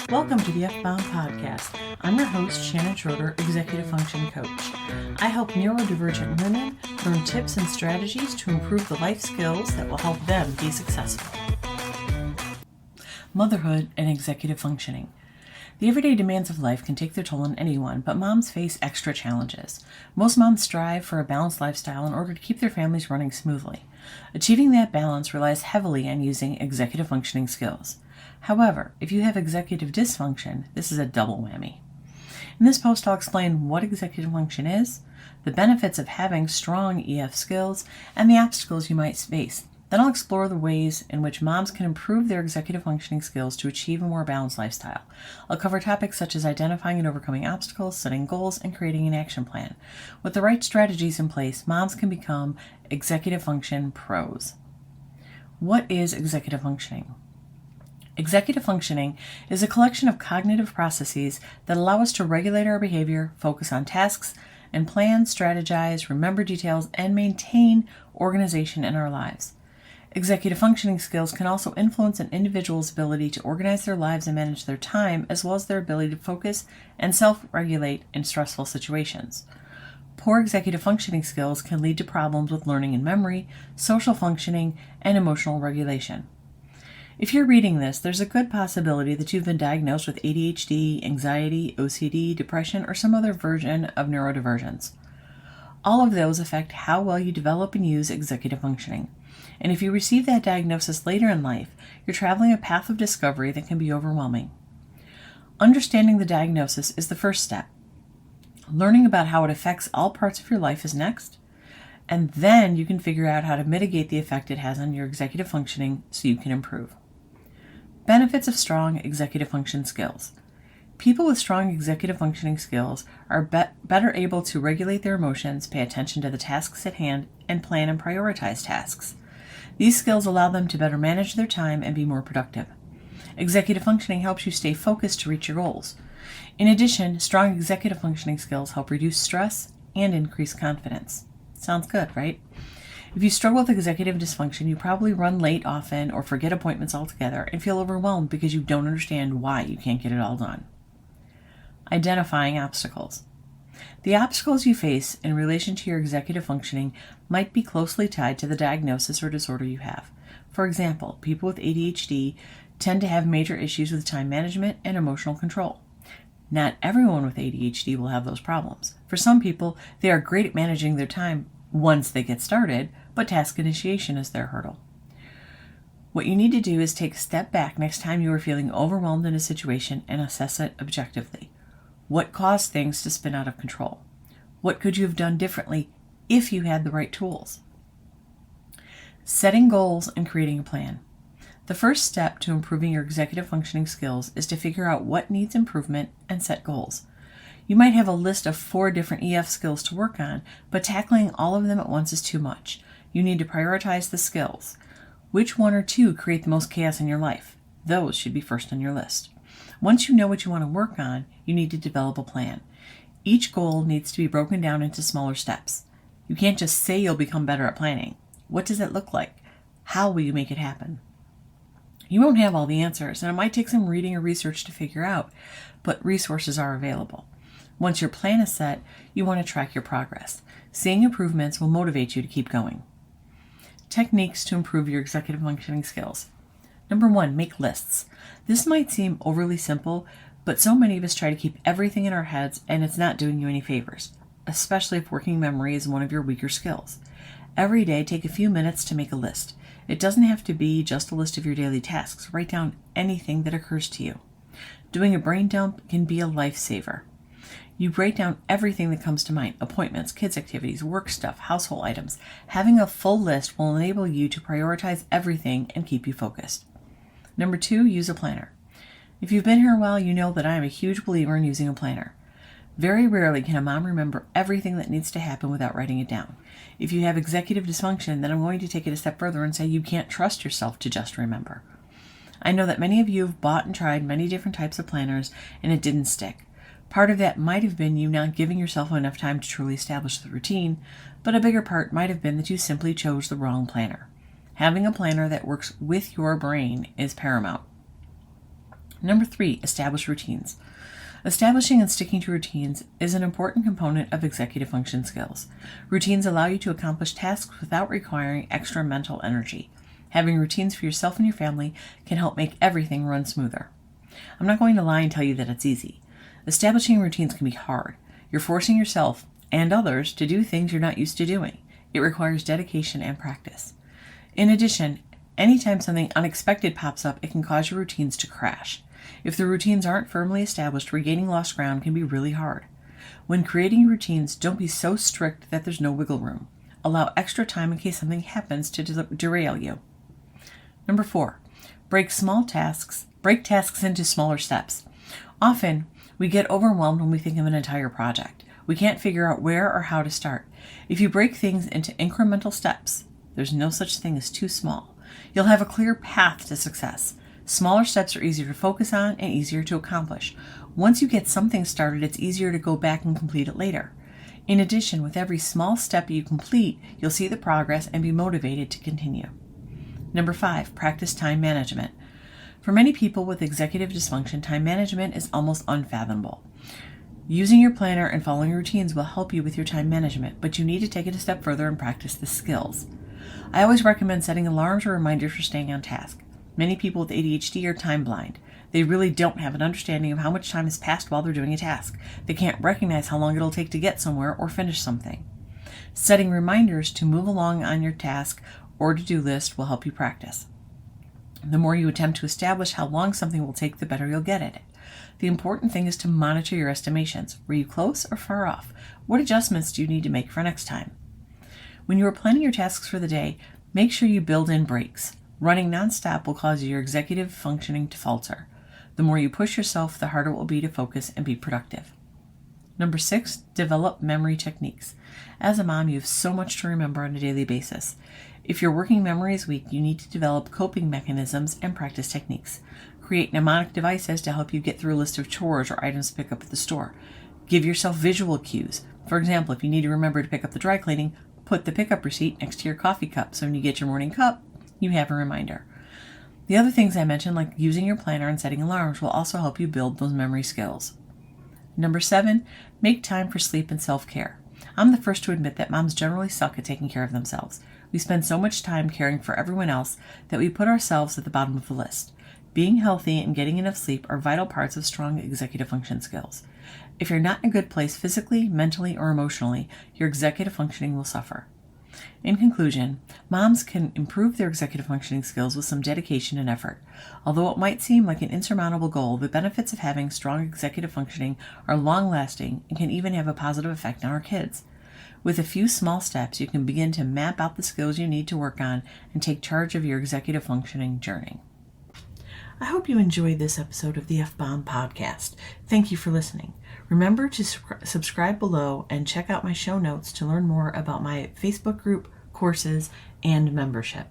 Welcome to the F-Bound Podcast. I'm your host, Shannon Schroeder, Executive Function Coach. I help neurodivergent women learn tips and strategies to improve the life skills that will help them be successful. Motherhood and executive functioning. The everyday demands of life can take their toll on anyone, but moms face extra challenges. Most moms strive for a balanced lifestyle in order to keep their families running smoothly. Achieving that balance relies heavily on using executive functioning skills. However, if you have executive dysfunction, this is a double whammy. In this post, I'll explain what executive function is, the benefits of having strong EF skills, and the obstacles you might face. Then I'll explore the ways in which moms can improve their executive functioning skills to achieve a more balanced lifestyle. I'll cover topics such as identifying and overcoming obstacles, setting goals, and creating an action plan. With the right strategies in place, moms can become executive function pros. What is executive functioning? Executive functioning is a collection of cognitive processes that allow us to regulate our behavior, focus on tasks, and plan, strategize, remember details, and maintain organization in our lives. Executive functioning skills can also influence an individual's ability to organize their lives and manage their time, as well as their ability to focus and self-regulate in stressful situations. Poor executive functioning skills can lead to problems with learning and memory, social functioning, and emotional regulation. If you're reading this, there's a good possibility that you've been diagnosed with ADHD, anxiety, OCD, depression, or some other version of neurodivergence. All of those affect how well you develop and use executive functioning. And if you receive that diagnosis later in life, you're traveling a path of discovery that can be overwhelming. Understanding the diagnosis is the first step. Learning about how it affects all parts of your life is next. And then you can figure out how to mitigate the effect it has on your executive functioning so you can improve. Benefits of strong executive function skills. People with strong executive functioning skills are better able to regulate their emotions, pay attention to the tasks at hand, and plan and prioritize tasks. These skills allow them to better manage their time and be more productive. Executive functioning helps you stay focused to reach your goals. In addition, strong executive functioning skills help reduce stress and increase confidence. Sounds good, right? If you struggle with executive dysfunction, you probably run late often or forget appointments altogether and feel overwhelmed because you don't understand why you can't get it all done. Identifying obstacles. The obstacles you face in relation to your executive functioning might be closely tied to the diagnosis or disorder you have. For example, people with ADHD tend to have major issues with time management and emotional control. Not everyone with ADHD will have those problems. For some people, they are great at managing their time once they get started, but task initiation is their hurdle. What you need to do is take a step back next time you are feeling overwhelmed in a situation and assess it objectively. What caused things to spin out of control? What could you have done differently if you had the right tools? Setting goals and creating a plan. The first step to improving your executive functioning skills is to figure out what needs improvement and set goals. You might have a list of 4 different EF skills to work on, but tackling all of them at once is too much. You need to prioritize the skills. Which 1 or 2 create the most chaos in your life? Those should be first on your list. Once you know what you want to work on, you need to develop a plan. Each goal needs to be broken down into smaller steps. You can't just say you'll become better at planning. What does it look like? How will you make it happen? You won't have all the answers, and it might take some reading or research to figure out, but resources are available. Once your plan is set, you want to track your progress. Seeing improvements will motivate you to keep going. Techniques to improve your executive functioning skills. Number 1, make lists. This might seem overly simple, but so many of us try to keep everything in our heads, and it's not doing you any favors, especially if working memory is one of your weaker skills. Every day, take a few minutes to make a list. It doesn't have to be just a list of your daily tasks. Write down anything that occurs to you. Doing a brain dump can be a lifesaver. You write down everything that comes to mind: appointments, kids' activities, work stuff, household items. Having a full list will enable you to prioritize everything and keep you focused. Number 2, use a planner. If you've been here a while, you know that I am a huge believer in using a planner. Very rarely can a mom remember everything that needs to happen without writing it down. If you have executive dysfunction, then I'm going to take it a step further and say you can't trust yourself to just remember. I know that many of you have bought and tried many different types of planners, and it didn't stick. Part of that might have been you not giving yourself enough time to truly establish the routine, but a bigger part might have been that you simply chose the wrong planner. Having a planner that works with your brain is paramount. Number 3, establish routines. Establishing and sticking to routines is an important component of executive function skills. Routines allow you to accomplish tasks without requiring extra mental energy. Having routines for yourself and your family can help make everything run smoother. I'm not going to lie and tell you that it's easy. Establishing routines can be hard. You're forcing yourself and others to do things you're not used to doing. It requires dedication and practice. In addition, anytime something unexpected pops up, it can cause your routines to crash. If the routines aren't firmly established, regaining lost ground can be really hard. When creating routines, don't be so strict that there's no wiggle room. Allow extra time in case something happens to derail you. Number 4, break tasks into smaller steps. Often, we get overwhelmed when we think of an entire project. We can't figure out where or how to start. If you break things into incremental steps, there's no such thing as too small. You'll have a clear path to success. Smaller steps are easier to focus on and easier to accomplish. Once you get something started, it's easier to go back and complete it later. In addition, with every small step you complete, you'll see the progress and be motivated to continue. Number 5, practice time management. For many people with executive dysfunction, time management is almost unfathomable. Using your planner and following routines will help you with your time management, but you need to take it a step further and practice the skills. I always recommend setting alarms or reminders for staying on task. Many people with ADHD are time blind. They really don't have an understanding of how much time has passed while they're doing a task. They can't recognize how long it'll take to get somewhere or finish something. Setting reminders to move along on your task or to-do list will help you practice. The more you attempt to establish how long something will take, the better you'll get at it. The important thing is to monitor your estimations. Were you close or far off? What adjustments do you need to make for next time? When you are planning your tasks for the day, make sure you build in breaks. Running nonstop will cause your executive functioning to falter. The more you push yourself, the harder it will be to focus and be productive. Number 6, develop memory techniques. As a mom, you have so much to remember on a daily basis. If your working memory is weak, you need to develop coping mechanisms and practice techniques. Create mnemonic devices to help you get through a list of chores or items to pick up at the store. Give yourself visual cues. For example, if you need to remember to pick up the dry cleaning, put the pickup receipt next to your coffee cup so when you get your morning cup, you have a reminder. The other things I mentioned, like using your planner and setting alarms, will also help you build those memory skills. Number 7, make time for sleep and self-care. I'm the first to admit that moms generally suck at taking care of themselves. We spend so much time caring for everyone else that we put ourselves at the bottom of the list. Being healthy and getting enough sleep are vital parts of strong executive function skills. If you're not in a good place physically, mentally, or emotionally, your executive functioning will suffer. In conclusion, moms can improve their executive functioning skills with some dedication and effort. Although it might seem like an insurmountable goal, the benefits of having strong executive functioning are long-lasting and can even have a positive effect on our kids. With a few small steps, you can begin to map out the skills you need to work on and take charge of your executive functioning journey. I hope you enjoyed this episode of the F-Bomb podcast. Thank you for listening. Remember to subscribe below and check out my show notes to learn more about my Facebook group, courses, and membership.